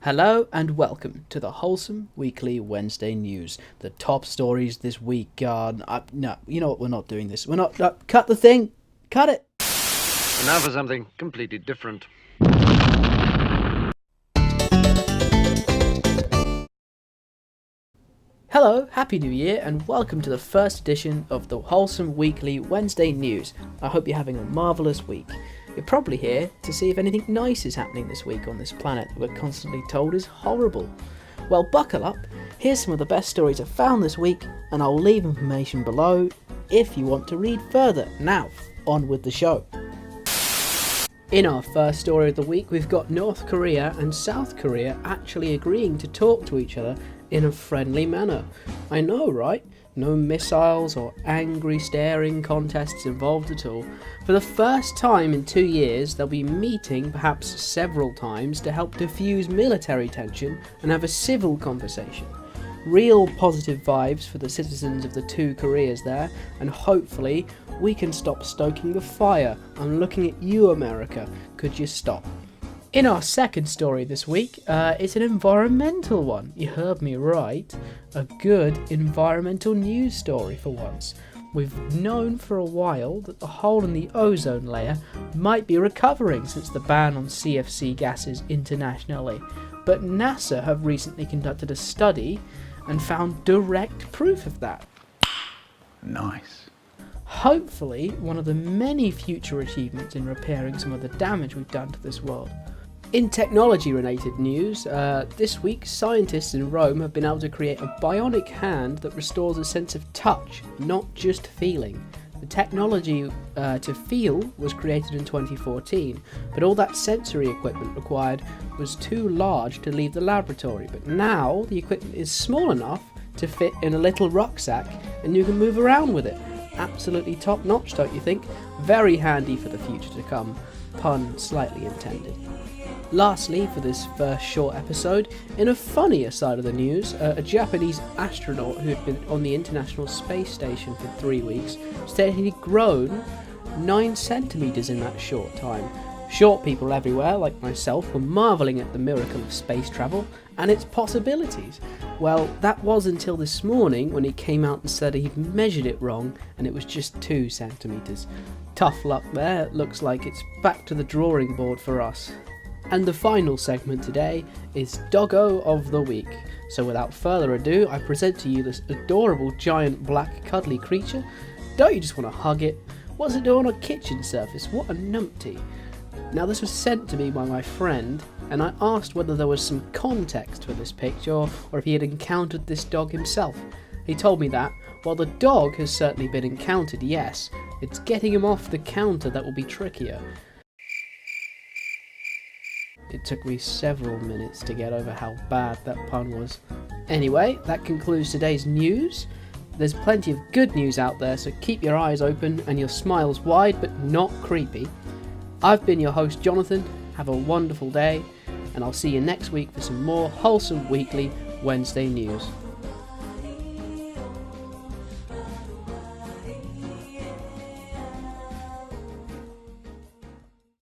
Hello and welcome to the Wholesome Weekly Wednesday News. The top stories this week are... no, you know what, we're not doing this. We're not... cut the thing! Cut it! And now for something completely different. Hello, Happy New Year, and welcome to the first edition of the Wholesome Weekly Wednesday News. I hope you're having a marvellous week. You're probably here to see if anything nice is happening this week on this planet that we're constantly told is horrible. Well, buckle up. Here's some of the best stories I've found this week, and I'll leave information below if you want to read further. Now, on with the show. In our first story of the week, we've got North Korea and South Korea actually agreeing to talk to each other in a friendly manner. I know, right? No missiles or angry staring contests involved at all. For the first time in 2 years, they'll be meeting perhaps several times to help diffuse military tension and have a civil conversation. Real positive vibes for the citizens of the two Koreas there, and hopefully we can stop stoking the fire. I'm looking at you, America. Could you stop? In our second story this week, it's an environmental one. You heard me right. A good environmental news story for once. We've known for a while that the hole in the ozone layer might be recovering since the ban on CFC gases internationally. But NASA have recently conducted a study and found direct proof of that. Nice. Hopefully, one of the many future achievements in repairing some of the damage we've done to this world. In technology-related news, this week scientists in Rome have been able to create a bionic hand that restores a sense of touch, not just feeling. The technology to feel was created in 2014, but all that sensory equipment required was too large to leave the laboratory. But now the equipment is small enough to fit in a little rucksack and you can move around with it. Absolutely top-notch, don't you think? Very handy for the future to come. Pun slightly intended. Lastly, for this first short episode, in a funnier side of the news, a Japanese astronaut who had been on the International Space Station for 3 weeks said he'd grown 9 centimetres in that short time. Short people everywhere, like myself, were marvelling at the miracle of space travel and its possibilities. Well, that was until this morning when he came out and said he'd measured it wrong and it was just 2 centimetres. Tough luck there. It looks like it's back to the drawing board for us. And the final segment today is Doggo of the Week. So without further ado, I present to you this adorable giant black cuddly creature. Don't you just want to hug it? What's it doing on a kitchen surface? What a numpty. Now this was sent to me by my friend, and I asked whether there was some context for this picture or if he had encountered this dog himself. He told me that, while the dog has certainly been encountered, yes, it's getting him off the counter that will be trickier. It took me several minutes to get over how bad that pun was. Anyway, that concludes today's news. There's plenty of good news out there, so keep your eyes open and your smiles wide but not creepy. I've been your host, Jonathan. Have a wonderful day, and I'll see you next week for some more Wholesome Weekly Wednesday News.